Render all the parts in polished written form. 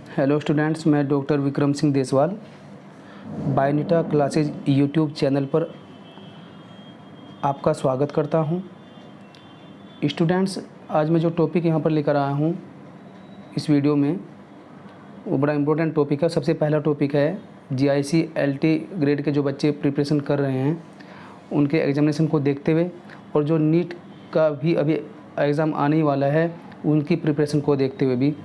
Hello students, मैं doctor Vikram Singh Deswal Bionita classes YouTube channel पर आपका स्वागत करता हूं। स्टूडेंट्स, आज मैं जो टॉपिक यहां पर लेकर आया हूं इस वीडियो में वो बड़ा इम्पोर्टेंट टॉपिक है। सबसे पहला टॉपिक है जीआईसी एलटी ग्रेड के जो बच्चे प्रिपरेशन कर रहे हैं उनके एग्जामिनेशन को देखते हुए और जो नीट का भी अभी एग्ज़ाम आने ही वाला है उनकी प्रिपरेशन को देखते हुए भी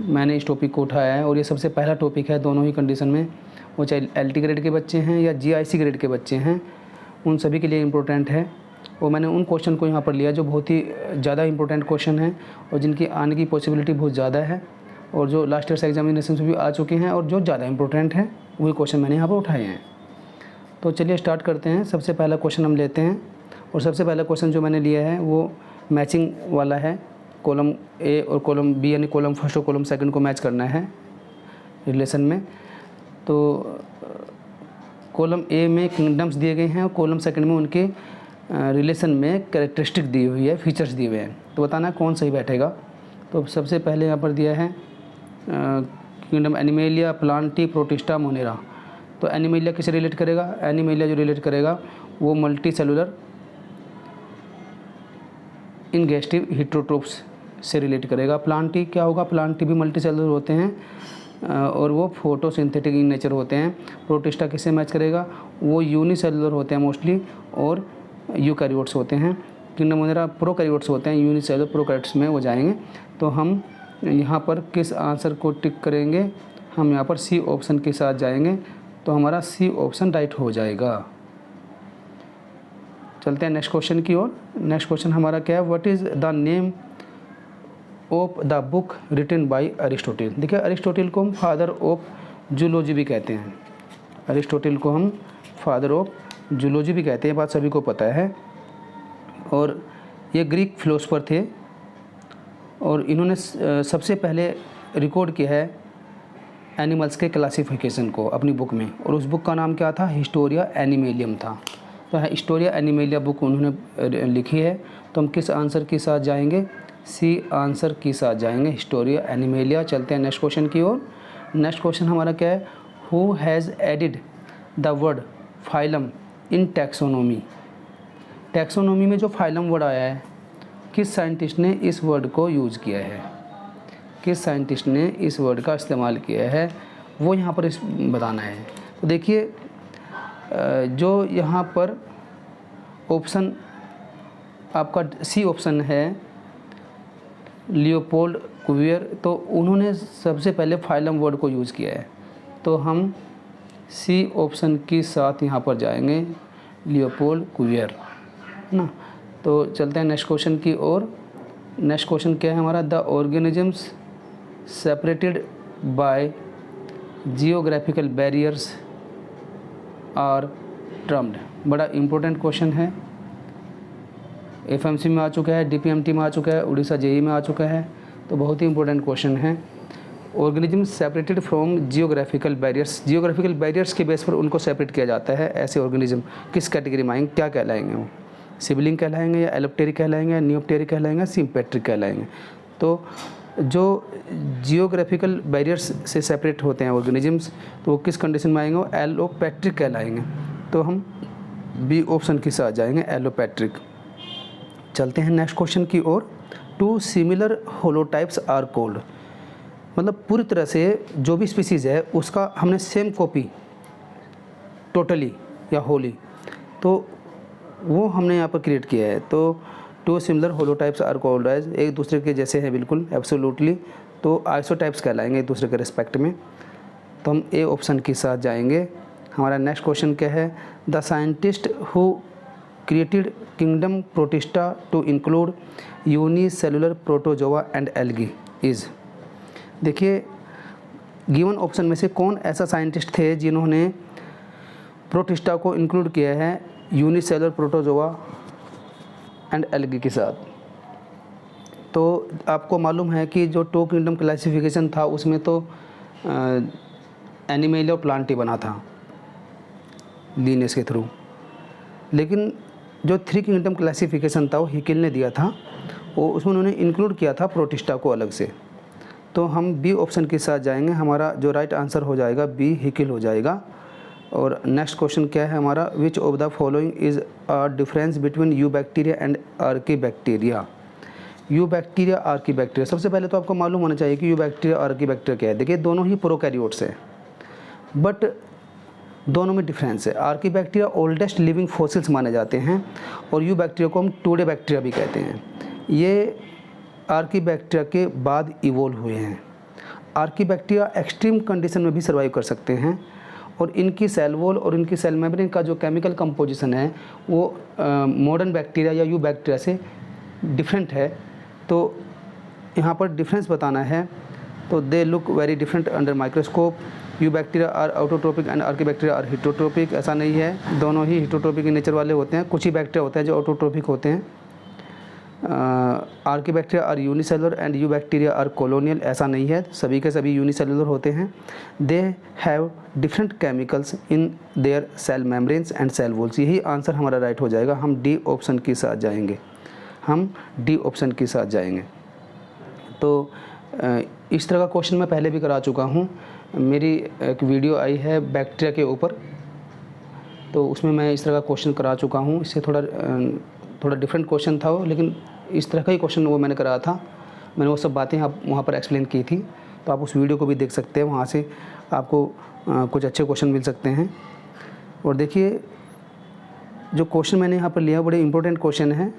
मैंने इस टॉपिक को उठाया है। और ये सबसे पहला टॉपिक है दोनों ही कंडीशन में, वो चाहे एलटी ग्रेड के बच्चे हैं या जीआईसी ग्रेड के बच्चे हैं, उन सभी के लिए इम्पोर्टेंट है। और मैंने उन क्वेश्चन को यहाँ पर लिया जो बहुत ही ज़्यादा इम्पोर्टेंट क्वेश्चन हैं और जिनकी आने की पॉसिबिलिटी बहुत ज़्यादा है और जो लास्ट ईयर एग्जामिनेशन से भी आ चुके हैं और जो ज़्यादा इम्पोर्टेंट हैं वही क्वेश्चन मैंने यहाँ पर उठाए हैं। तो चलिए स्टार्ट करते हैं। सबसे पहला क्वेश्चन हम लेते हैं और सबसे पहला क्वेश्चन जो मैंने लिया है वो मैचिंग वाला है। कॉलम ए और कॉलम बी यानी कॉलम फर्स्ट और कॉलम सेकंड को मैच करना है रिलेशन में। तो कॉलम ए में किंगडम्स दिए गए हैं और कॉलम सेकंड में उनके रिलेशन में कैरेक्टरिस्टिक दी हुई है, फीचर्स दिए हुए हैं। तो बताना कौन सही बैठेगा। तो सबसे पहले यहाँ पर दिया है kingdom animalia, Plantae, protista, Monera. तो एनिमेलिया किसे रिलेट करेगा? एनिमेलिया जो रिलेट करेगा वो मल्टी सेलुलर इनगेस्टिव हिट्रोट्रोप्स से रिलेट करेगा। प्लांटी क्या होगा? प्लांटी भी मल्टी सेलुलर होते हैं और वो फोटोसिंथेटिक इन नेचर होते हैं। प्रोटिस्टा किससे मैच करेगा? वो यूनिसेलुलर होते हैं मोस्टली और यूकैरियोट्स होते हैं। किंगडम मोनेरा प्रोकैरियोट्स होते हैं, यूनिसेलुलर प्रोकैरियोट्स में वो जाएंगे। तो हम यहाँ पर किस आंसर को टिक करेंगे? हम यहाँ पर सी ऑप्शन के साथ जाएंगे। तो हमारा सी ऑप्शन राइट हो जाएगा। चलते हैं नेक्स्ट क्वेश्चन की ओर। नेक्स्ट क्वेश्चन हमारा क्या है? What is the name of the book written by Aristotle. देखिए, अरिस्टोटल को हम फादर ऑफ जूलॉजी भी कहते हैं। अरिस्टोटल को हम फादर ऑफ जूलॉजी भी कहते हैं, बात सभी को पता है। और ये ग्रीक फिलोसोफर थे और इन्होंने सबसे पहले रिकॉर्ड किया है एनिमल्स के क्लासिफिकेशन को अपनी बुक में। और उस बुक का नाम क्या था? हिस्टोरिया एनिमेलियम था। तो हिस्टोरिया एनिमेलिया बुक उन्होंने लिखी है। तो हम किस आंसर के साथ जाएंगे? सी आंसर के साथ जाएंगे, हिस्टोरिया एनिमेलिया। चलते हैं नेक्स्ट क्वेश्चन की ओर। नेक्स्ट क्वेश्चन हमारा क्या है? Who has added the word phylum in taxonomy. Taxonomy में जो फाइलम वर्ड आया है, किस साइंटिस्ट ने इस वर्ड को यूज़ किया है? किस साइंटिस्ट ने इस वर्ड का इस्तेमाल किया है वो यहाँ पर बताना है। तो देखिए, जो यहाँ पर ऑप्शन आपका सी ऑप्शन है लियोपोल्ड कुवियर, तो उन्होंने सबसे पहले फाइलम वर्ड को यूज़ किया है। तो हम सी ऑप्शन के साथ यहाँ पर जाएंगे, लियोपोल्ड कुवियर, है ना। तो चलते हैं नेक्स्ट क्वेश्चन की ओर। नेक्स्ट क्वेश्चन क्या है हमारा? The organisms separated by geographical barriers are termed. बड़ा इम्पोर्टेंट क्वेश्चन है, एफएमसी में आ चुका है, डीपीएमटी में आ चुका है, उड़ीसा जेई में आ चुका है। तो बहुत ही इंपॉर्टेंट क्वेश्चन है। Organism separated from geographical barriers. Geographical barriers के बेस पर उनको सेपरेट किया जाता है। ऐसे ऑर्गेनिज्म किस कैटेगरी में आएंगे, क्या कहलाएंगे? वो सिबलिंग कहलाएंगे या एलोप्टेरिक कहलाएंगे या नियोप्टेरिक कहलाएंगे, सिम्पेट्रिक कहलाएंगे। तो जो जियोग्राफिकल बैरियर्स से सेपरेट होते हैं ऑर्गेनिजम्स, तो वो किस कंडीशन में आएंगे? वो एलोपैट्रिक कहलाएंगे। तो हम बी ऑप्शन के साथ जाएंगे, एलोपैट्रिक। चलते हैं नेक्स्ट क्वेश्चन की ओर। Two similar holotypes are called. मतलब पूरी तरह से जो भी स्पीसीज़ है उसका हमने सेम कॉपी टोटली या होली, तो वो हमने यहाँ पर क्रिएट किया है। तो two similar holotypes are called as, एक दूसरे के जैसे हैं बिल्कुल, एब्सोल्युटली, तो आइसोटाइप्स कहलाएंगे एक दूसरे के रिस्पेक्ट में। तो हम ए ऑप्शन के साथ जाएंगे। हमारा नेक्स्ट क्वेश्चन क्या है? The scientist who created kingdom protista to include unicellular protozoa and algae is. देखिए, गिवन ऑप्शन में से कौन ऐसा साइंटिस्ट थे जिन्होंने प्रोटिस्टा को इंक्लूड किया है यूनिसेलुलर प्रोटोजोआ एंड एल्गी के साथ? तो आपको मालूम है कि जो टू किंगडम क्लासिफिकेशन था उसमें तो एनिमेलिया और प्लांटी बना था लीनियस के थ्रू, लेकिन जो थ्री किंगडम क्लासिफिकेशन था वो हिकिल ने दिया था, वो उसमें उन्होंने इंक्लूड किया था प्रोटिस्टा को अलग से। तो हम बी ऑप्शन के साथ जाएंगे। हमारा जो राइट आंसर हो जाएगा बी हिकिल हो जाएगा। और नेक्स्ट क्वेश्चन क्या है हमारा, विच of the following is a difference between you bacteria and Archie bacteria. You bacteria Archie bacteria, सबसे पहले तो आपको मालूम होना चाहिए कि यू बैक्टीरिया आर्की बैक्टीरिया क्या है। देखिए दोनों ही प्रोकैरियोट्स हैं, बट दोनों में डिफरेंस है। Archie bacteria oldest living fossils माने जाते हैं और यू बैक्टीरिया को हम टूडे बैक्टीरिया भी कहते हैं। ये आर्की बैक्टीरिया के बाद इवोल्व हुए हैं। आर्की बैक्टीरिया एक्सट्रीम कंडीशन में भी सर्वाइव कर सकते हैं और इनकी सेल वॉल और इनकी सेल मेम्ब्रेन का जो केमिकल कंपोजिशन है वो मॉडर्न बैक्टीरिया या यू बैक्टीरिया से डिफरेंट है। तो यहाँ पर डिफरेंस बताना है तो they look very different under microscope. Eubacteria are autotrophic and archaebacteria are heterotrophic. ऐसा नहीं है, दोनों ही हिटोट्रोपिक नेचर वाले होते हैं। कुछ ही बैक्टीरिया होते हैं जो ऑटोट्रोपिक होते हैं। Archaebacteria are unicellular and eubacteria are colonial. ऐसा नहीं है, सभी के सभी यूनिसेलुलर होते हैं। They have different chemicals in their cell membranes and cell walls. यही आंसर हमारा राइट हो जाएगा। हम डी ऑप्शन के साथ जाएंगे, हम डी ऑप्शन के साथ जाएंगे। तो इस तरह का क्वेश्चन मैं पहले भी करा चुका हूँ। मेरी एक वीडियो आई है बैक्टीरिया के ऊपर, तो उसमें मैं इस तरह का क्वेश्चन करा चुका हूँ। इससे थोड़ा डिफरेंट क्वेश्चन था वो, लेकिन इस तरह का ही क्वेश्चन वो मैंने कराया था। मैंने वो सब बातें वहाँ पर एक्सप्लेन की थी, तो आप उस वीडियो को भी देख सकते हैं। वहाँ से आपको कुछ अच्छे क्वेश्चन मिल सकते हैं। और देखिए जो क्वेश्चन मैंने यहाँ पर लिया बड़े इंपॉर्टेंट क्वेश्चन है।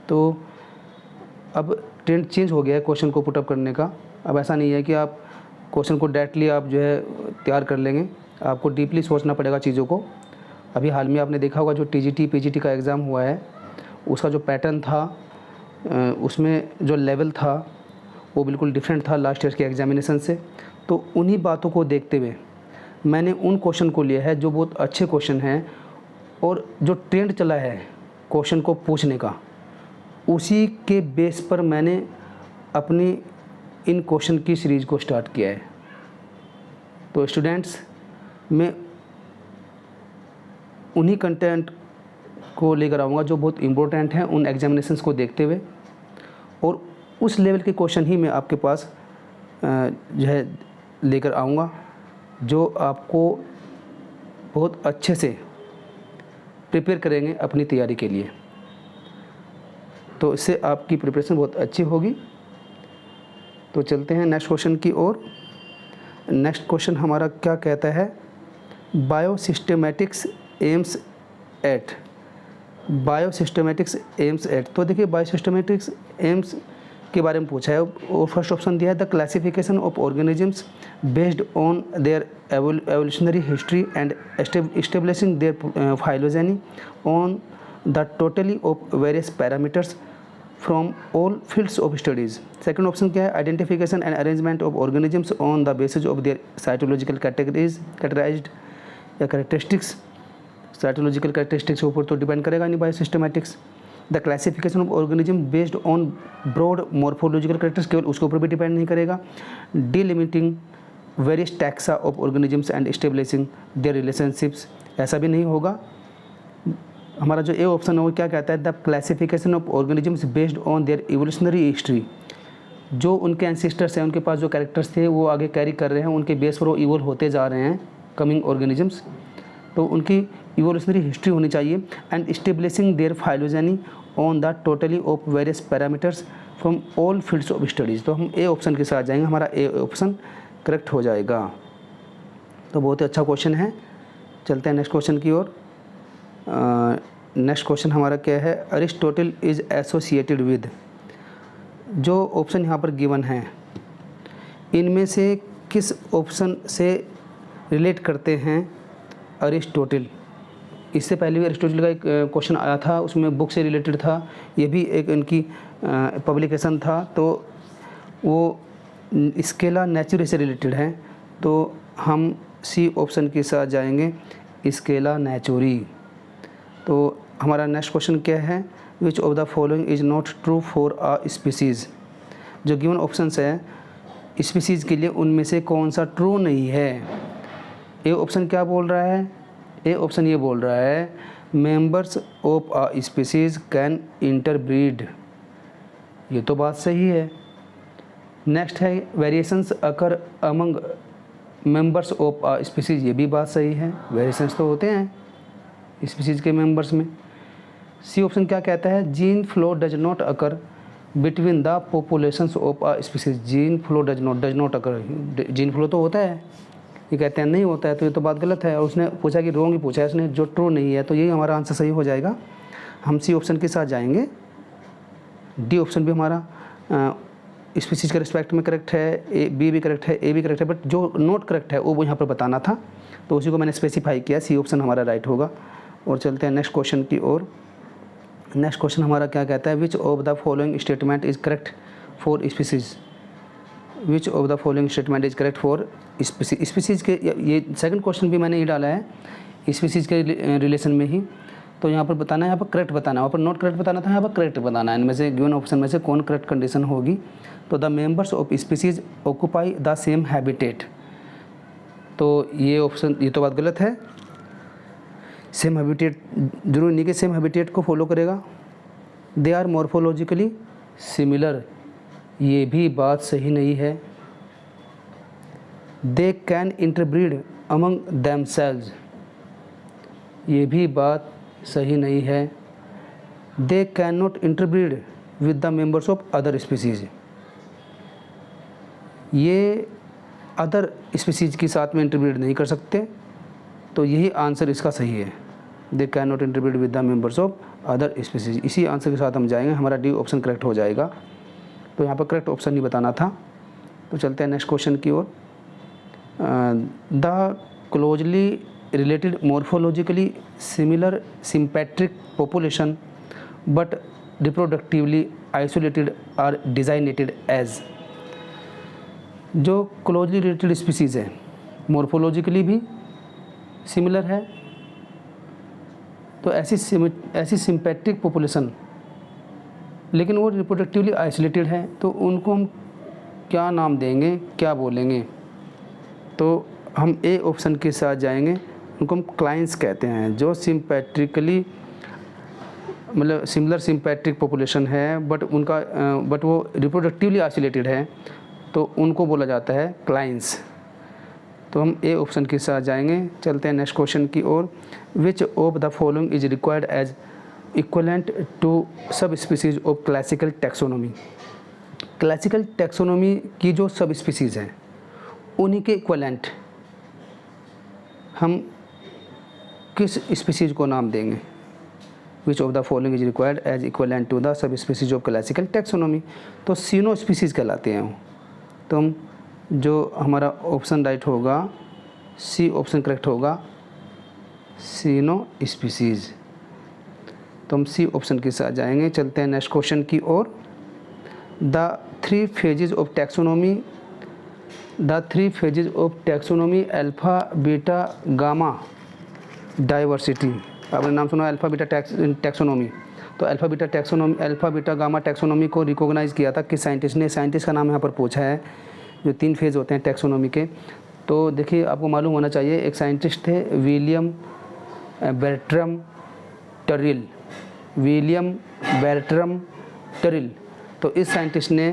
तो अब ट्रेंड चेंज हो गया है क्वेश्चन को पुटअप करने का। अब ऐसा नहीं है कि आप क्वेश्चन को डायरेक्टली आप जो है तैयार कर लेंगे, आपको डीपली सोचना पड़ेगा चीज़ों को। अभी हाल में आपने देखा होगा जो टीजीटी पीजीटी का एग्ज़ाम हुआ है, उसका जो पैटर्न था, उसमें जो लेवल था वो बिल्कुल डिफरेंट था लास्ट ईयर के एग्जामिनेशन से। तो उन्हीं बातों को देखते हुए मैंने उन क्वेश्चन को लिया है जो बहुत अच्छे क्वेश्चन हैं और जो ट्रेंड चला है क्वेश्चन को पूछने का, उसी के बेस पर मैंने अपनी इन क्वेश्चन की सीरीज़ को स्टार्ट किया है। तो स्टूडेंट्स, मैं उन्हीं कंटेंट को लेकर आऊँगा जो बहुत इम्पोर्टेंट हैं उन एग्जामिनेशंस को देखते हुए, और उस लेवल के क्वेश्चन ही मैं आपके पास जो है लेकर आऊँगा जो आपको बहुत अच्छे से प्रिपेयर करेंगे अपनी तैयारी के लिए। तो इससे आपकी प्रिपरेशन बहुत अच्छी होगी। तो चलते हैं नेक्स्ट क्वेश्चन की ओर। नेक्स्ट क्वेश्चन हमारा क्या कहता है, बायोसिस्टेमेटिक्स एम्स एट। बायोसिस्टेमेटिक्स एम्स एट, तो देखिए बायोसिस्टेमेटिक्स एम्स के बारे में पूछा है और फर्स्ट ऑप्शन दिया है the classification of organisms based on their evolutionary history and establishing their phylogeny on the totally of various parameters from all fields of studies. Second option क्या है, identification and arrangement of organisms on the basis of their cytological categorised या characteristics. Cytological characteristics के ऊपर तो depend करेगा नहीं biosystematics. The classification of organism based on broad morphological characters, केवल उसके ऊपर भी डिपेंड नहीं करेगा। Delimiting various taxa of organisms and establishing their relationships, ऐसा भी नहीं होगा। हमारा जो ए ऑप्शन है वो क्या कहता है, the classification of organisms based on there evolutionary history. जो उनके एंसेस्टर्स हैं, उनके पास जो कैरेक्टर्स थे वो आगे कैरी कर रहे हैं, उनके बेस पर वो इवोल्व होते जा रहे हैं कमिंग ऑर्गेनिजम्स, तो उनकी इवोल्यूशनरी हिस्ट्री होनी चाहिए। And establishing their phylogeny on the totally of various parameters from all fields of studies. तो हम ए ऑप्शन के साथ जाएंगे, हमारा ए ऑप्शन करेक्ट हो जाएगा। तो बहुत ही अच्छा क्वेश्चन है। चलते हैं नेक्स्ट क्वेश्चन की ओर। नेक्स्ट क्वेश्चन हमारा क्या है, अरिस्टोटल इज़ एसोसिएटेड विद। जो ऑप्शन यहाँ पर गिवन है इनमें से किस ऑप्शन से रिलेट करते हैं अरिस्टोटल। इससे पहले भी अरिस्टोटल का एक क्वेश्चन आया था, उसमें बुक से रिलेटेड था, ये भी एक इनकी पब्लिकेशन था। तो वो स्केला नेचुरी से रिलेटेड है, तो हम सी ऑप्शन के साथ जाएंगे, स्केला नेचुरी। तो हमारा नेक्स्ट क्वेश्चन क्या है, विच of the following is not true for a species. जो गिवन ऑप्शंस है स्पीसीज़ के लिए उनमें से कौन सा ट्रू नहीं है। ए ऑप्शन क्या बोल रहा है, ए ऑप्शन ये बोल रहा है members of a species can interbreed. ये तो बात सही है, नेक्स्ट है variations occur among members of a species, ये भी बात सही है, वेरिएशंस तो होते हैं स्पीसीज के मेंबर्स में। सी ऑप्शन क्या कहता है, gene flow does not occur between the populations of a species, gene flow does not occur, gene flow तो होता है, ये कहते हैं नहीं होता है, तो ये तो बात गलत है। और उसने पूछा कि रॉन्ग ही पूछा है उसने, जो ट्रू नहीं है, तो यही हमारा आंसर सही हो जाएगा। हम सी ऑप्शन के साथ जाएंगे। डी ऑप्शन भी हमारा स्पीसीज के रिस्पेक्ट में करेक्ट है, बी भी करेक्ट है, ए भी करेक्ट है, बट जो नॉट करेक्ट है वो यहाँ पर बताना था, तो उसी को मैंने स्पेसिफाई किया, सी ऑप्शन हमारा राइट होगा। और चलते हैं नेक्स्ट क्वेश्चन की ओर। नेक्स्ट क्वेश्चन हमारा क्या कहता है, विच of the following statement is correct for species, which of the following statement is correct for species. Species के ये सेकंड क्वेश्चन भी मैंने ये डाला है स्पीसीज के रिलेशन में ही, तो यहाँ पर बताना है, यहाँ पर करेक्ट बताना है, वहाँ पर नॉट करेक्ट बताना था, यहाँ पर करेक्ट बताना है। इनमें से गिवन ऑप्शन में से कौन करेक्ट कंडीशन होगी। तो the members of species occupy the same habitat, तो ये ऑप्शन, ये तो बात गलत है। सेम हैबिटेट जरूरी नहीं कि सेम हैबिटेट को फॉलो करेगा। दे आर मॉर्फोलॉजिकली सिमिलर, ये भी बात सही नहीं है। They can interbreed among themselves, ये भी बात सही नहीं है। They can not interbreed with the members of other species, ये अदर स्पीसीज के साथ में इंटरब्रीड नहीं कर सकते, तो यही आंसर इसका सही है। They can not interbreed with the members of other species, इसी आंसर के साथ हम जाएंगे, हमारा डी ऑप्शन करेक्ट हो जाएगा। तो यहाँ पर करेक्ट ऑप्शन नहीं बताना था। तो चलते हैं नेक्स्ट क्वेश्चन की ओर। The closely related morphologically similar sympatric population but reproductively isolated are designated as, जो क्लोजली रिलेटेड स्पीसीज़ है, मॉर्फोलॉजिकली भी सिमिलर है, तो ऐसी सिम्पैट्रिक पॉपुलेशन, लेकिन वो रिप्रोडक्टिवली आइसोलेटेड है, तो उनको हम क्या नाम देंगे, क्या बोलेंगे। तो हम ए ऑप्शन के साथ जाएंगे, उनको हम क्लाइंस कहते हैं। जो सिम्पैट्रिकली मतलब सिमिलर सिम्पैट्रिक पॉपुलेशन है बट वो रिप्रोडक्टिवली आइसोलेटेड है, तो उनको बोला जाता है क्लाइंस। तो हम ए ऑप्शन के साथ जाएंगे। चलते हैं नेक्स्ट क्वेश्चन की ओर। Which of the following is required as equivalent to subspecies of classical taxonomy, classical taxonomy की जो सब स्पीसीज़ हैं उन्हीं के इक्वलेंट हम किस स्पीसीज को नाम देंगे। Which of the following is required as equivalent to the subspecies of classical taxonomy, तो सीनो स्पीसीज कहलाते हैं वो। तो हम जो हमारा ऑप्शन राइट होगा, सी ऑप्शन करेक्ट होगा, सीनो स्पीसीज। तो हम सी ऑप्शन के साथ जाएंगे। चलते हैं नेक्स्ट क्वेश्चन की ओर। The three phases of taxonomy, the three phases of taxonomy alpha beta gamma diversity, आपने नाम सुना अल्फ़ा बीटा टैक्सोनॉमी। तो alpha beta taxonomy, alpha beta gamma taxonomy को रिकॉग्नाइज़ किया था किस साइंटिस्ट ने। साइंटिस्ट का नाम यहाँ पर पूछा है। जो तीन फेज़ होते हैं टैक्सोनॉमी के, तो देखिए आपको मालूम होना चाहिए, एक साइंटिस्ट थे विलियम बर्ट्रम टरिल, विलियम बर्ट्रम टरिल। तो इस साइंटिस्ट ने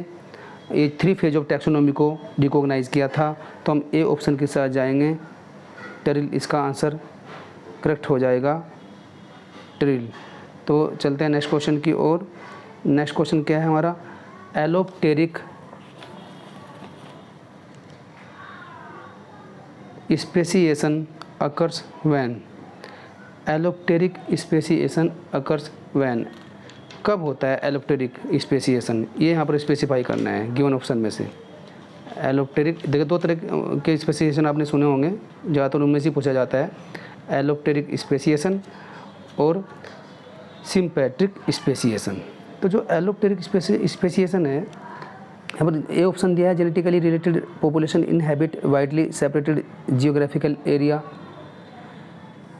ये थ्री फेज ऑफ टैक्सोनॉमी को रिकॉग्नाइज़ किया था। तो हम ए ऑप्शन के साथ जाएंगे, टरिल इसका आंसर करेक्ट हो जाएगा, टरिल। तो चलते हैं नेक्स्ट क्वेश्चन की ओर। नेक्स्ट क्वेश्चन क्या है हमारा, allopatric speciation occurs when, allopatric speciation occurs when, कब होता है एलोप्टेरिक स्पेसिएशन, ये यहाँ पर स्पेसिफाई करना है गिवन ऑप्शन में से। एलोप्टेरिक देखिए दो तरह के स्पेसिएशन आपने सुने होंगे, ज़्यादातर उनमें से पूछा जाता है, एलोप्टेरिक स्पेसिएशन और सिम्पैट्रिक स्पेसिएशन। तो जो एलोप्टेरिक स्पेसिएशन है, यहाँ पर ए ऑप्शन दिया है, genetically related population inhabit widely separated geographical area.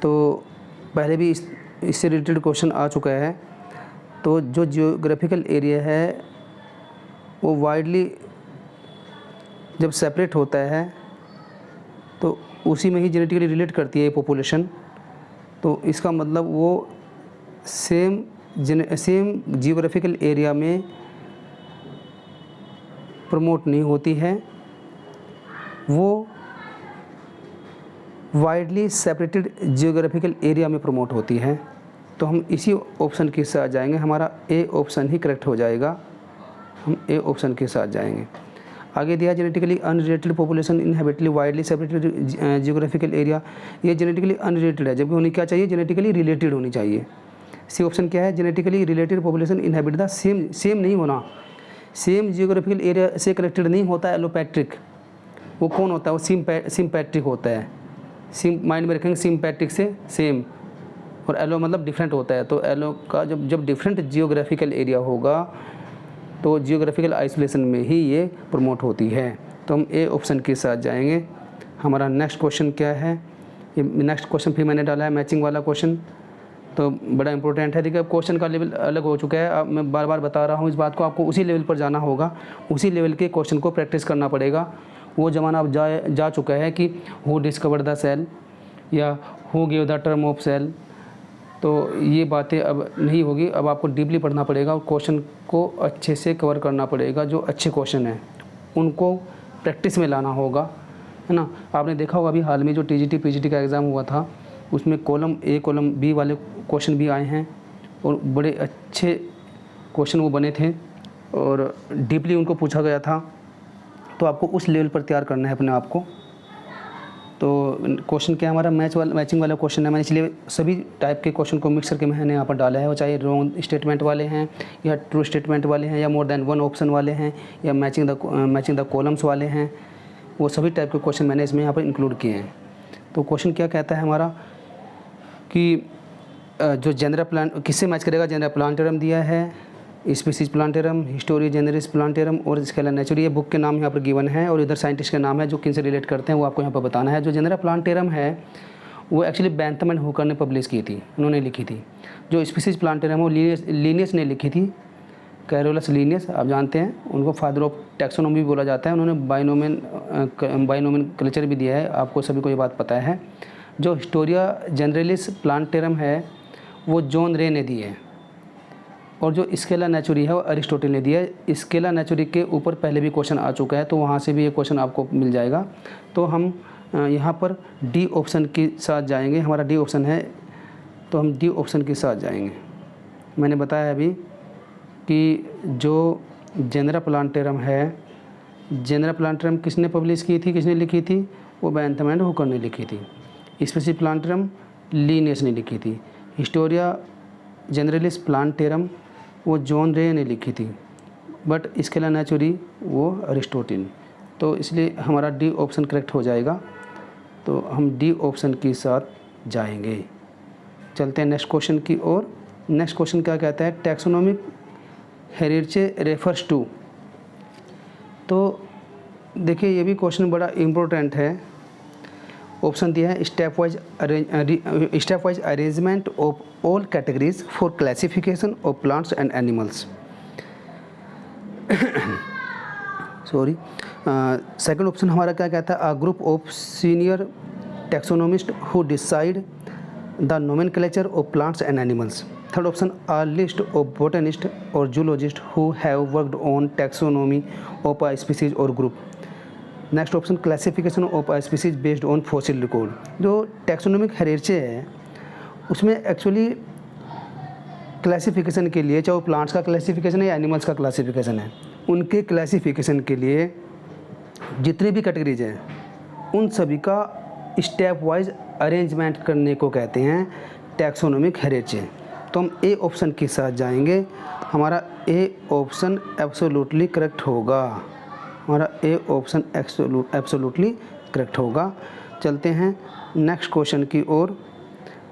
तो पहले भी इससे रिलेटेड क्वेश्चन आ चुका है। तो जो जियोग्राफिकल एरिया है वो वाइडली जब सेपरेट होता है तो उसी में ही जेनेटिकली रिलेट करती है पॉपुलेशन। तो इसका मतलब वो सेम जियोग्राफिकल एरिया में प्रमोट नहीं होती है, वो वाइडली सेपरेटेड जियोग्राफिकल एरिया में प्रमोट होती है। तो हम इसी ऑप्शन के साथ जाएंगे, हमारा ए ऑप्शन ही करेक्ट हो जाएगा, हम ए ऑप्शन के साथ जाएंगे। आगे दिया genetically unrelated population inhabit widely separated geographical area, ये जेनेटिकली अनरिलेटेड है, जबकि होनी क्या चाहिए, जेनेटिकली रिलेटेड होनी चाहिए। सी ऑप्शन क्या है, genetically related population inhabit the same नहीं होना, सेम जियोग्राफिकल एरिया से कनेक्टेड नहीं होता एलोपैट्रिक। वो कौन होता है, वो सिम्पैट्रिक होता है। माइंड में रखेंगे, सिम्पैट्रिक से सेम, और एलो मतलब डिफरेंट होता है। तो एलो का जब डिफरेंट जियोग्राफिकल एरिया होगा तो जियोग्राफिकल आइसोलेशन में ही ये प्रमोट होती है। तो हम ए ऑप्शन के साथ जाएंगे। हमारा नेक्स्ट क्वेश्चन क्या है, ये नेक्स्ट क्वेश्चन फिर मैंने डाला है मैचिंग वाला क्वेश्चन, तो बड़ा इंपॉर्टेंट है। देखिए क्वेश्चन का लेवल अलग हो चुका है, अब मैं बार बार बता रहा हूँ इस बात को, आपको उसी लेवल पर जाना होगा, उसी लेवल के क्वेश्चन को प्रैक्टिस करना पड़ेगा। वो ज़माना अब जा चुका है कि हु डिस्कवर्ड द सेल या who give the term of cell, तो ये बातें अब नहीं होगी। अब आपको डीपली पढ़ना पड़ेगा और क्वेश्चन को अच्छे से कवर करना पड़ेगा। जो अच्छे क्वेश्चन हैं उनको प्रैक्टिस में लाना होगा, है ना। आपने देखा होगा अभी हाल में जो टीजीटी पीजीटी का एग्ज़ाम हुआ था, उसमें कॉलम ए कॉलम बी वाले क्वेश्चन भी आए हैं और बड़े अच्छे क्वेश्चन वो बने थे और डीपली उनको पूछा गया था। तो आपको उस लेवल पर तैयार करना है अपने आप को। तो क्वेश्चन क्या हमारा मैचिंग वाला क्वेश्चन है, मैंने इसलिए सभी टाइप के क्वेश्चन को मिक्स करके मैंने यहाँ पर डाला है, वो चाहे रॉन्ग स्टेटमेंट वाले हैं या ट्रू स्टेटमेंट वाले हैं या मोर देन वन ऑप्शन वाले हैं या मैचिंग द कॉलम्स वाले हैं, वो सभी टाइप के क्वेश्चन मैंने इसमें यहाँ पर इंक्लूड किए हैं। तो क्वेश्चन क्या कहता है हमारा कि जो जेनरल प्लान किससे मैच करेगा, जेनरल प्लांटेरम दिया है, स्पीसीज प्लांटेरम, हिस्टोरी जेनरिस प्लांटेरम और स्केला नेचुरी, ये बुक के नाम यहाँ पर गिवन है और इधर साइंटिस्ट के नाम है जो किन से रिलेट करते हैं वो आपको यहाँ पर बताना है। जो जेनरल प्लांटेरम है वो एक्चुअली बेंथम एंड हुकर ने पब्लिश की थी, उन्होंने लिखी थी। जो स्पीसीज प्लांटेरम वो लीनियस ने लिखी थी, कैरोलस लीनियस, आप जानते हैं उनको फादर ऑफ टैक्सोनॉमी भी बोला जाता है। उन्होंने बाइनोमेन कल्चर भी दिया है, आपको सभी को ये बात पता है। जो हिस्टोरिया जनरलिस प्लांटेरम है वो जॉन रे ने दी है और जो स्केला नेचुरी है वो अरिस्टोटल ने दिया है। स्केला नेचुरी के ऊपर पहले भी क्वेश्चन आ चुका है, तो वहाँ से भी ये क्वेश्चन आपको मिल जाएगा। तो हम यहाँ पर डी ऑप्शन के साथ जाएंगे, हमारा डी ऑप्शन है, तो हम डी ऑप्शन के साथ जाएंगे। मैंने बताया अभी कि जो जेनरल प्लांटेरम है, जेनरल प्लांटेरम किसने पब्लिश की थी, किसने लिखी थी, वो बेंथम एंड हुकर ने लिखी थी। स्पीसीज प्लांटेरम लीनियस ने लिखी थी। हिस्टोरिया जनरलिस प्लांटेरम वो जॉन रे ने लिखी थी, बट स्केला नेचुरी वो अरिस्टोटल। तो इसलिए हमारा डी ऑप्शन करेक्ट हो जाएगा। तो हम डी ऑप्शन के साथ जाएंगे। चलते हैं नेक्स्ट क्वेश्चन की ओर। नेक्स्ट क्वेश्चन क्या कहता है, टैक्सोनॉमिक हेरिटेज रेफर्स टू। तो देखिए ये भी क्वेश्चन बड़ा इम्पोर्टेंट है। ऑप्शन दिया है step wise arrangement of all categories for classification of plants and animals. Sorry, second option हमारा क्या कहता है, a group of senior taxonomist who decide the nomenclature of plants and animals. Third option, a list of botanist or zoologist who have worked on taxonomy of a species or group. Next option, classification of a species based on fossil record. जो taxonomic heritage है उसमें actually classification के लिए, चाहे वो plants का classification है या एनिमल्स का क्लासिफिकेशन है, उनके क्लासिफिकेशन के लिए जितनी भी कैटेगरीज हैं उन सभी का स्टेप वाइज अरेंजमेंट करने को कहते हैं टैक्सोनॉमिक हेरिटेज। तो हम ए ऑप्शन के साथ जाएंगे, हमारा ए ऑप्शन एब्सोल्युटली करेक्ट होगा, हमारा ए ऑप्शन एब्सोल्युटली करेक्ट होगा। चलते हैं नेक्स्ट क्वेश्चन की ओर।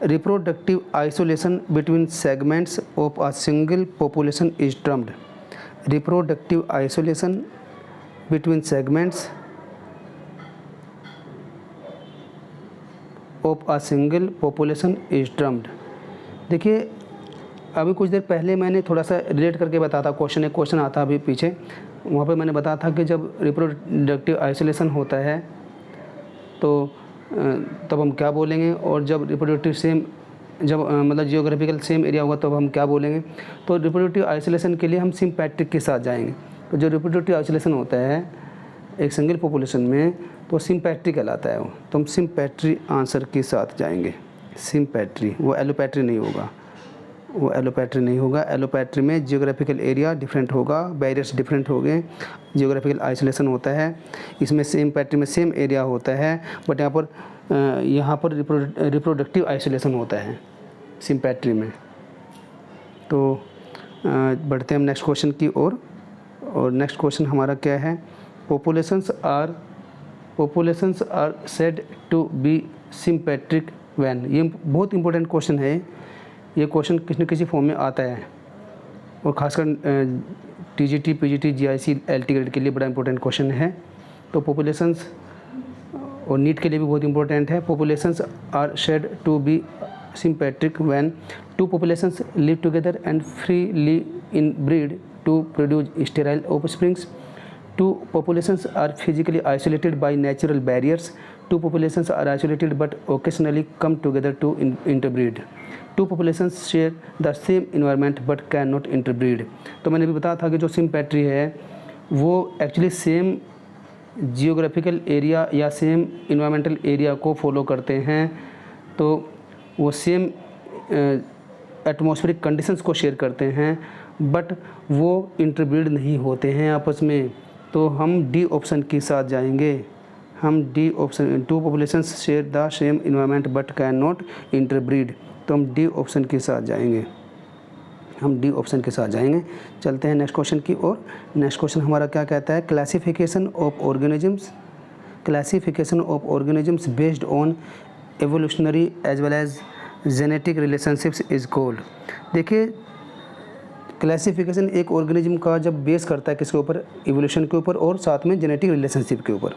Reproductive isolation between segments of a single population is termed. Reproductive isolation between segments of a single population is termed. देखिए अभी कुछ देर पहले मैंने थोड़ा सा रिलेट करके बताया था, एक क्वेश्चन आता अभी पीछे, वहाँ पे मैंने बताया था कि जब रिप्रोडक्टिव आइसोलेशन होता है तो तब हम क्या बोलेंगे, और जब रिप्रोडक्टिव सेम मतलब जियोग्राफिकल सेम एरिया होगा तब हम क्या बोलेंगे। तो रिप्रोडक्टिव आइसोलेशन के लिए हम सिम्पैट्रिक के साथ जाएंगे। तो जो रिप्रोडक्टिव आइसोलेशन होता है एक सिंगल पॉपुलेशन में तो सिम्पैट्री कहलाता है वो। तो हम सिम्पैट्री आंसर के साथ जाएंगे। सिम्पैट्री, वो एलोपैट्री नहीं होगा, वो एलोपैट्री नहीं होगा। एलोपैट्री में जियोग्राफिकल एरिया डिफरेंट होगा, बैरियर्स डिफरेंट हो गए, जियोग्राफिकल आइसोलेशन होता है। इसमें सिम्पैट्री में सेम एरिया होता है, बट यहाँ पर रिप्रोडक्टिव आइसोलेशन होता है सिम्पैट्री में। तो बढ़ते हैं हम नेक्स्ट क्वेश्चन की ओर। और नेक्स्ट क्वेश्चन हमारा क्या है, populations are said to be sympatric when. ये बहुत इंपॉर्टेंट क्वेश्चन है। ये क्वेश्चन किसी न किसी फॉर्म में आता है और खासकर TGT, PGT, GIC, LT grade के लिए बड़ा इंपॉर्टेंट क्वेश्चन है। तो पॉपुलेशंस और नीट के लिए भी बहुत इंपॉर्टेंट है। Populations are said to be sympatric when two populations live together and freely inbreed to produce sterile offsprings. Two populations are physically isolated by natural barriers. Two populations are isolated but occasionally come together to interbreed. Two populations share the same environment but cannot interbreed. तो मैंने भी बताया था कि जो सिम्पैट्री है वो actually same geographical area या सेम इन्वायरमेंटल एरिया को फॉलो करते हैं। तो वो सेम एटमॉस्फेरिक कंडीशंस को शेयर करते हैं, बट वो इंटरब्रीड नहीं होते हैं आपस में। तो हम डी ऑप्शन के साथ जाएंगे। हम D option, two populations share the same environment but can not interbreed. तो हम डी ऑप्शन के साथ जाएंगे, हम डी ऑप्शन के साथ जाएंगे। चलते हैं नेक्स्ट क्वेश्चन की ओर। नेक्स्ट क्वेश्चन हमारा क्या कहता है, classification of organisms, classification of organisms based on evolutionary as well as genetic relationships is called. देखिए, क्लासिफिकेशन एक ऑर्गेनिज्म का जब बेस करता है किसके ऊपर, इवोल्यूशन के ऊपर और साथ में जेनेटिक रिलेशनशिप के ऊपर,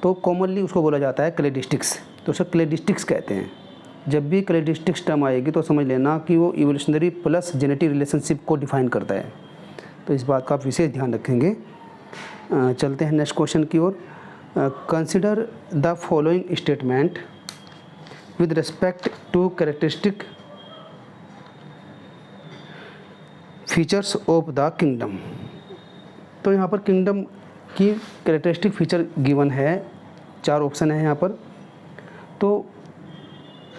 तो कॉमनली उसको बोला जाता है क्लेडिस्टिक्स। तो उसे क्लेडिस्टिक्स कहते हैं। जब भी क्लेडिस्टिक्स टर्म आएगी तो समझ लेना कि वो इवोल्यूशनरी प्लस जेनेटिक रिलेशनशिप को डिफाइन करता है। तो इस बात का आप विशेष ध्यान रखेंगे। चलते हैं नेक्स्ट क्वेश्चन की ओर। Consider the following statement with respect to characteristic features of the kingdom. तो यहाँ पर किंगडम की कैरेक्टरिस्टिक फीचर गिवन है, 4 ऑप्शन है यहाँ पर। तो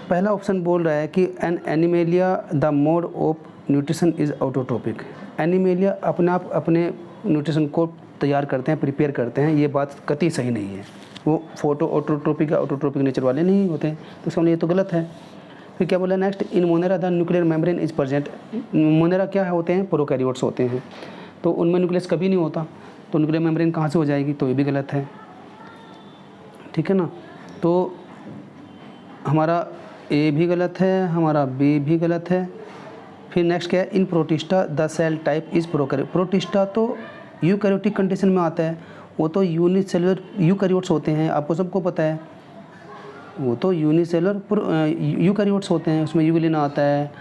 पहला ऑप्शन बोल रहा है कि in Animalia the mode of nutrition is autotrophic. Animalia अपने आप अपने न्यूट्रिशन को तैयार करते हैं, प्रिपेयर करते हैं। ये बात कतई सही नहीं है। वो फोटो ऑटोट्रोपिक या ऑटोट्रोपिक नेचर वाले नहीं होते, तो समझिए ये तो गलत है। फिर क्या बोला next, in Monera the nuclear membrane is present. Monera क्या होते हैं, प्रोकैरियोट्स होते हैं, तो उनमें न्यूक्लियस कभी नहीं होता, तो न्यूक्लियर मेम्ब्रेन कहाँ से हो जाएगी, तो ये भी गलत है। ठीक है ना। तो हमारा ए भी गलत है, हमारा बी भी गलत है। फिर नेक्स्ट क्या है, in Protista the cell type is prokaryote. Protista तो यूकैरियोटिक कंडीशन में आता है, वो तो यूनिसेलुलर यूकैरियोट्स होते हैं, आपको सबको पता है। वो तो यूनिसेलुलर यूकैरियोट्स होते हैं, उसमें यूग्लिन आता है,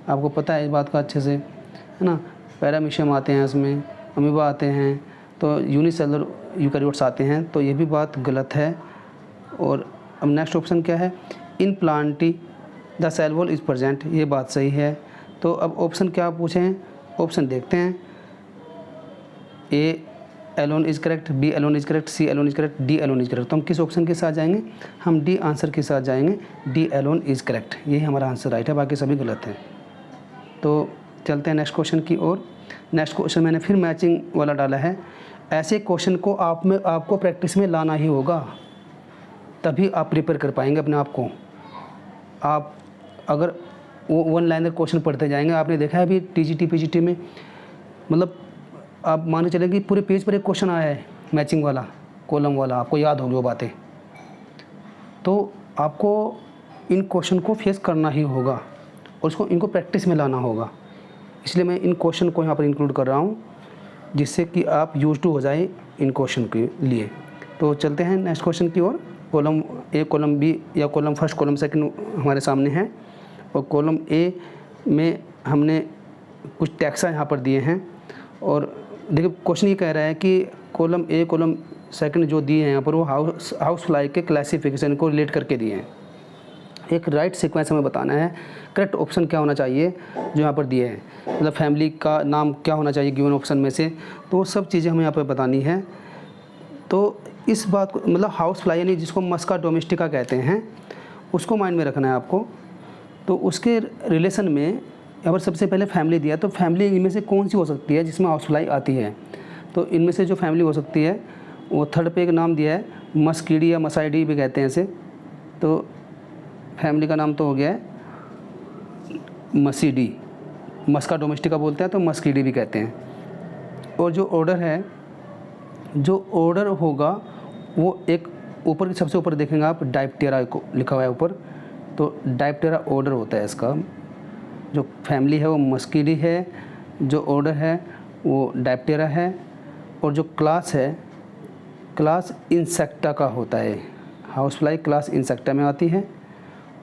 आपको पता है इस बात का अच्छे से, है ना। पैरामीशियम आते हैं, उसमें अमीबा आते हैं, तो यूनिसेलुलर यूकैरियोट्स आते हैं, तो ये भी बात गलत है। और अब नेक्स्ट ऑप्शन क्या है, in Plantae the cell wall is present, ये बात सही है। तो अब ऑप्शन क्या पूछें, ऑप्शन देखते हैं। A alone is correct, B alone is correct, C alone is correct, D alone is correct. तो हम किस ऑप्शन के साथ जाएंगे, हम डी आंसर के साथ जाएंगे। डी एलोन इज़ करेक्ट, यही हमारा आंसर राइट है, बाकी सभी गलत हैं। तो चलते हैं नेक्स्ट क्वेश्चन की ओर। नेक्स्ट क्वेश्चन मैंने फिर मैचिंग वाला डाला है। ऐसे क्वेश्चन को आपको प्रैक्टिस में लाना ही होगा, तभी आप प्रिपेयर कर पाएंगे अपने आप को। आप अगर वो 1 लाइनर क्वेश्चन पढ़ते जाएंगे, आपने देखा है अभी टीजीटी पीजीटी में, मतलब आप मान के चलें कि पूरे पेज पर एक क्वेश्चन आया है मैचिंग वाला, कॉलम वाला, आपको याद होगी वो बातें। तो आपको इन क्वेश्चन को फेस करना ही होगा और इनको प्रैक्टिस में लाना होगा। इसलिए मैं इन क्वेश्चन को यहाँ पर इंक्लूड कर रहा हूँ, जिससे कि आप यूज टू हो जाए इन क्वेश्चन के लिए। तो चलते हैं नेक्स्ट क्वेश्चन की ओर। कॉलम ए, कॉलम बी या कॉलम फर्स्ट, कॉलम सेकंड हमारे सामने है, और कॉलम ए में हमने कुछ टैक्सा यहाँ पर दिए हैं। और देखिए क्वेश्चन ये कह रहा है कि कॉलम ए, कॉलम सेकंड जो दिए हैं यहाँ पर, वो हाउस फ्लाई के क्लासिफिकेशन को रिलेट करके दिए हैं। एक राइट सीक्वेंस हमें बताना है, करेक्ट ऑप्शन क्या होना चाहिए जो यहाँ पर दिए हैं, मतलब फैमिली का नाम क्या होना चाहिए गिवन ऑप्शन में से, तो वो सब चीज़ें हमें यहाँ पर बतानी है। तो इस बात को मतलब हाउस फ्लाई यानी जिसको मस्का डोमेस्टिका कहते हैं उसको माइंड में रखना है आपको। तो उसके रिलेशन में यहाँ पर सबसे पहले फैमिली दिया, तो फैमिली इनमें से कौन सी हो सकती है जिसमें हाउस फ्लाई आती है, तो इनमें से जो फैमिली हो सकती है वो थर्ड पे एक नाम दिया है मस्कीडी या मसाइडी भी कहते हैं इसे। तो फैमिली का नाम तो हो गया है मसीडी, मस्का डोमेस्टिका बोलते हैं तो मस्कीडी भी कहते हैं। और जो ऑर्डर है, जो ऑर्डर होगा वो एक ऊपर की सबसे ऊपर देखेंगे आप डायप्टेरा को लिखा हुआ है ऊपर, तो डायप्टेरा ऑर्डर होता है इसका। जो फैमिली है वो मस्कीडी है, जो ऑर्डर है वो डायप्टेरा है, और जो क्लास है क्लास इंसेक्टा का होता है। हाउस फ्लाई क्लास इंसेक्टा में आती है।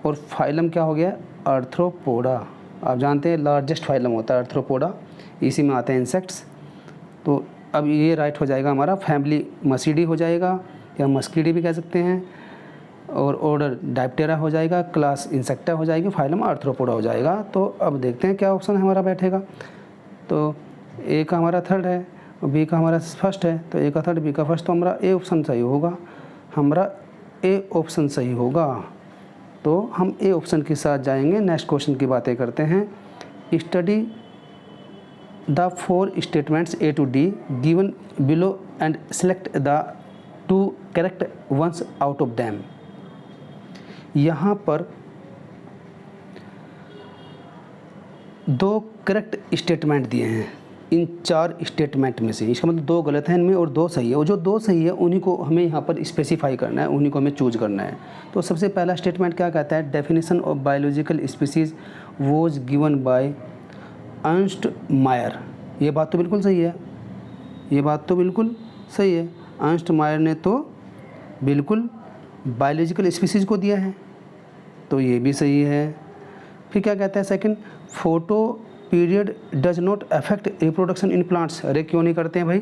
और फाइलम क्या हो गया, आर्थ्रोपोडा। आप जानते हैं लार्जेस्ट फाइलम होता है आर्थ्रोपोडा, इसी में आते हैं इंसेक्ट्स। तो अब ये राइट हो जाएगा हमारा, फैमिली मसीडी हो जाएगा या मस्कीडी भी कह सकते हैं, और ऑर्डर डायप्टेरा हो जाएगा, क्लास इंसेक्टा हो जाएगी, फाइलम आर्थ्रोपोडा हो जाएगा। तो अब देखते हैं क्या ऑप्शन हमारा बैठेगा। तो ए का हमारा थर्ड है, बी का हमारा फर्स्ट है, तो ए का थर्ड बी का फर्स्ट, तो हमारा ए ऑप्शन सही होगा, हमारा ए ऑप्शन सही होगा। तो हम ए ऑप्शन के साथ जाएंगे। नेक्स्ट क्वेश्चन की बातें करते हैं। Study the 4 statements A to D given below and select the 2 correct ones out of them। यहाँ पर 2 करेक्ट स्टेटमेंट दिए हैं इन 4 स्टेटमेंट में से, इसका मतलब 2 गलत हैं इनमें और 2 सही है, और जो 2 सही है उन्हीं को हमें यहाँ पर स्पेसिफाई करना है, उन्हीं को हमें चूज करना है। तो सबसे पहला स्टेटमेंट क्या कहता है, definition of biological species was given bye Ernst मायर। ये बात तो बिल्कुल सही है, ये बात तो बिल्कुल सही है, अर्नस्ट मायर ने तो बिल्कुल बायोलॉजिकल स्पीसीज को दिया है, तो ये भी सही है। फिर क्या कहता है second, photo period does not affect reproduction in plants. अरे क्यों नहीं करते हैं भाई,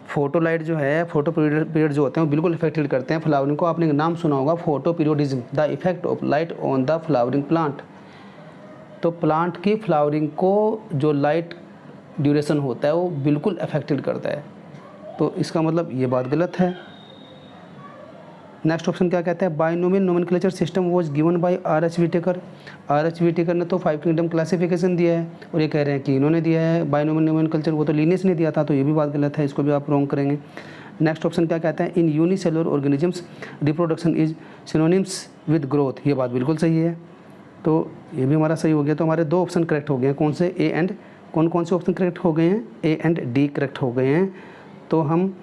फोटो लाइट जो है, फोटो पीरियड जो होते हैं वो बिल्कुल इफेक्टेड करते हैं फ्लावरिंग को। आपने नाम सुना होगा photo periodism, the effect of light on the flowering plant. तो प्लांट की फ्लावरिंग को जो लाइट ड्यूरेशन होता है वो बिल्कुल अफेक्टेड करता है, तो इसका मतलब ये बात गलत है। नेक्स्ट ऑप्शन क्या कहता है, binomial nomenclature system was given by R.H. Whittaker. R.H. Whittaker ने तो 5 किंगडम क्लासिफिकेशन दिया है, और ये कह रहे हैं कि इन्होंने दिया है बाइनोमियल नोमेनक्लेचर, वो तो लिनियस ने दिया था, तो ये भी बात गलत है, इसको भी आप रॉन्ग करेंगे। नेक्स्ट ऑप्शन क्या कहता है, इन unicellular organisms reproduction is synonyms with growth. ये बात बिल्कुल सही है, तो ये भी हमारा सही हो गया। तो हमारे 2 ऑप्शन करेक्ट हो गए हैं, कौन से, ए एंड, कौन कौन से ऑप्शन करेक्ट हो गए हैं, ए एंड डी करेक्ट हो गए हैं। तो हम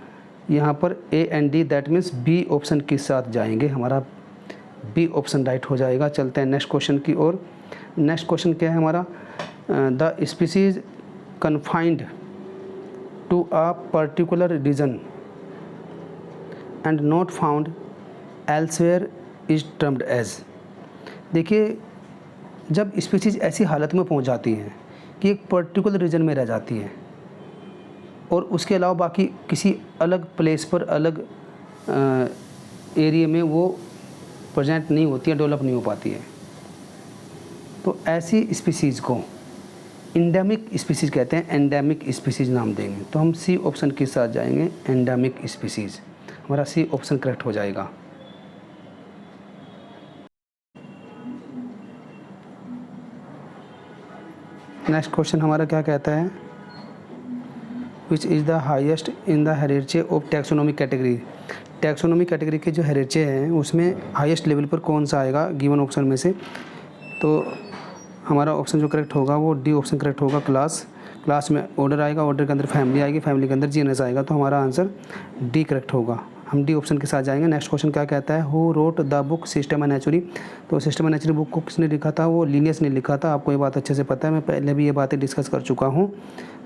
यहाँ पर A and D that means B option के साथ जाएंगे, हमारा बी ऑप्शन राइट हो जाएगा। चलते हैं नेक्स्ट क्वेश्चन की ओर। नेक्स्ट क्वेश्चन क्या है हमारा, the species confined to a particular region and not found elsewhere is termed as. देखिए, जब स्पीसीज ऐसी हालत में पहुंच जाती हैं कि एक पर्टिकुलर रीजन में रह जाती है और उसके अलावा बाकी किसी अलग प्लेस पर, अलग एरिया में वो प्रेजेंट नहीं होती है, डेवलप नहीं हो पाती है, तो ऐसी स्पीसीज़ को एंडेमिक स्पीसीज़ कहते हैं, एंडेमिक स्पीसीज़ नाम देंगे। तो हम सी ऑप्शन के साथ जाएंगे, एंडेमिक स्पीसीज़, हमारा सी ऑप्शन करेक्ट हो जाएगा। नेक्स्ट क्वेश्चन हमारा क्या कहता है, which is the highest in the heritage of taxonomic category. Taxonomic category के जो हेरिटेज हैं उसमें हाईएस्ट लेवल पर कौन सा आएगा गिवन ऑप्शन में से। तो हमारा ऑप्शन जो करेक्ट होगा वो डी ऑप्शन करेक्ट होगा, क्लास। क्लास में ऑर्डर आएगा, ऑर्डर के अंदर फैमिली आएगी, फैमिली के अंदर जीनस आएगा, तो हमारा आंसर डी करेक्ट होगा। हम डी ऑप्शन के साथ जाएंगे। नेक्स्ट क्वेश्चन क्या कहता है, who wrote the book system and naturae. तो सिस्टम एंड नेचुरी बुक को किसने लिखा था, वो लीनियस ने लिखा था। आपको ये बात अच्छे से पता है, मैं पहले भी ये बातें डिस्कस कर चुका हूँ।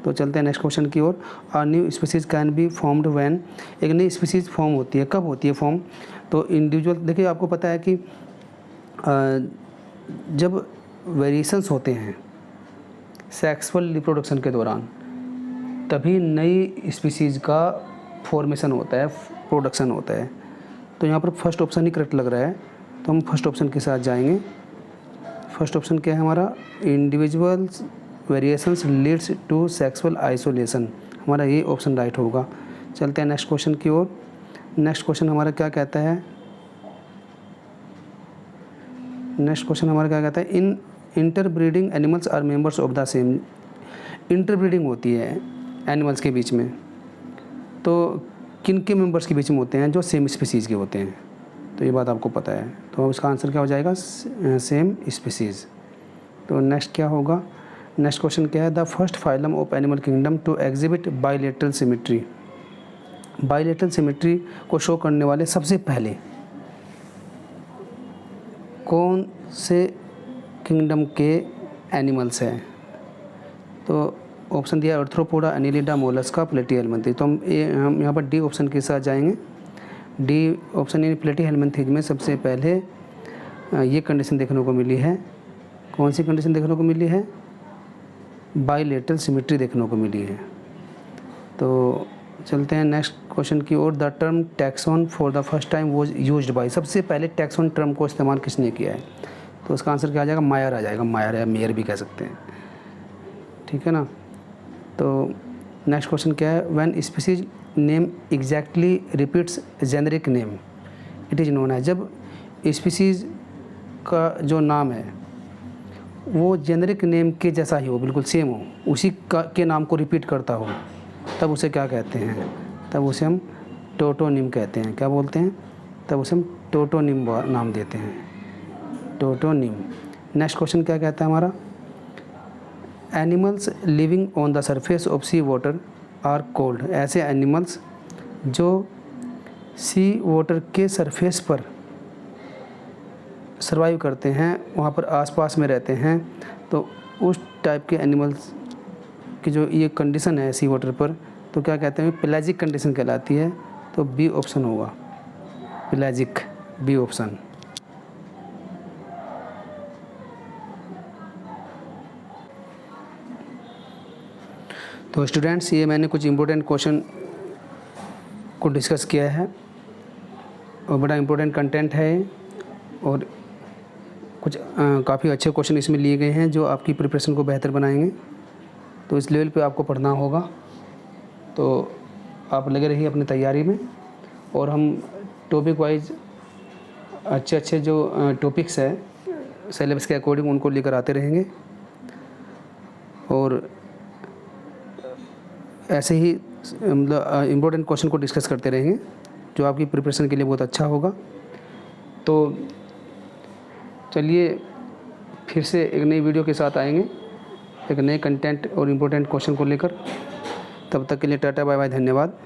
तो चलते हैं नेक्स्ट क्वेश्चन की ओर। A new species can be formed when, एक नई स्पीसीज फॉर्म होती है, कब होती है फॉर्म, तो इंडिविजुअल, देखिए आपको पता है कि जब वेरिएशंस होते हैं सेक्सुअल रिप्रोडक्शन के दौरान, तभी नई स्पीसीज़ का फॉर्मेशन होता है, प्रोडक्शन होता है। तो यहाँ पर फर्स्ट ऑप्शन ही करेक्ट लग रहा है, तो हम फर्स्ट ऑप्शन के साथ जाएंगे। फर्स्ट ऑप्शन क्या है हमारा, individuals variations leads to sexual isolation, हमारा ये ऑप्शन राइट होगा। चलते हैं नेक्स्ट क्वेश्चन की ओर। नेक्स्ट क्वेश्चन हमारा क्या कहता है, नेक्स्ट क्वेश्चन हमारा क्या कहता है, in interbreeding animals are members of the same. Interbreeding होती है एनिमल्स के बीच में, तो किन के मेंबर्स के बीच में होते हैं, जो सेम स्पीसीज़ के होते हैं, तो ये बात आपको पता है। तो उसका आंसर क्या हो जाएगा, सेम स्पीसीज़। तो नेक्स्ट क्या होगा, नेक्स्ट क्वेश्चन क्या है, the first phylum of animal kingdom to exhibit bilateral symmetry. Bilateral symmetry को शो करने वाले सबसे पहले कौन से किंगडम के एनिमल्स हैं, तो ऑप्शन दिया आर्थ्रोपोडा, एनिलिडा, मोलस्का, प्लेटीहेल्मिन्थेज। तो हम यहाँ पर डी ऑप्शन के साथ जाएंगे। डी ऑप्शन यानी प्लेटीहेल्मिन्थेज में सबसे पहले ये कंडीशन देखने को मिली है। कौन सी कंडीशन देखने को मिली है, बाइलेटरल सिमेट्री देखने को मिली है। तो चलते हैं नेक्स्ट क्वेश्चन की ओर। The term taxon for the first time was used by, सबसे पहले टैक्सॉन टर्म को इस्तेमाल किसने किया है, तो उसका आंसर क्या आ जाएगा, मायर आ जाएगा। मायर या मेयर भी कह सकते हैं, ठीक है ना। तो नेक्स्ट क्वेश्चन क्या है, when species name exactly repeats generic name it is known है। जब स्पीसीज का जो नाम है वो जेनेरिक नेम के जैसा ही हो, बिल्कुल सेम हो, उसी का के नाम को रिपीट करता हो, तब उसे क्या कहते हैं, तब उसे हम टोटोनिम कहते हैं। क्या बोलते हैं, तब उसे हम टोटोनिम नाम देते हैं, टोटोनिम। नेक्स्ट क्वेश्चन क्या कहता है हमारा, animals living on the surface of sea water are called. ऐसे एनिमल्स जो सी वाटर के सरफेस पर सर्वाइव करते हैं, वहाँ पर आसपास में रहते हैं, तो उस टाइप के एनिमल्स की जो ये कंडीशन है सी वाटर पर, तो क्या कहते हैं, पेलाजिक कंडीशन कहलाती है। तो बी ऑप्शन होगा, पेलाजिक, बी ऑप्शन। तो स्टूडेंट्स, ये मैंने कुछ इम्पोर्टेंट क्वेश्चन को डिस्कस किया है और बड़ा इम्पोर्टेंट कंटेंट है, और कुछ काफ़ी अच्छे क्वेश्चन इसमें लिए गए हैं जो आपकी प्रिपरेशन को बेहतर बनाएंगे। तो इस लेवल पे आपको पढ़ना होगा, तो आप लगे रहिए अपनी तैयारी में, और हम टॉपिक वाइज अच्छे जो टॉपिक्स हैं सिलेबस के अकॉर्डिंग उनको लेकर आते रहेंगे, और ऐसे ही मतलब इम्पोर्टेंट क्वेश्चन को डिस्कस करते रहेंगे जो आपकी प्रिपरेशन के लिए बहुत अच्छा होगा। तो चलिए फिर से एक नई वीडियो के साथ आएंगे, एक नए कंटेंट और इम्पोर्टेंट क्वेश्चन को लेकर। तब तक के लिए टाटा बाय बाय, धन्यवाद।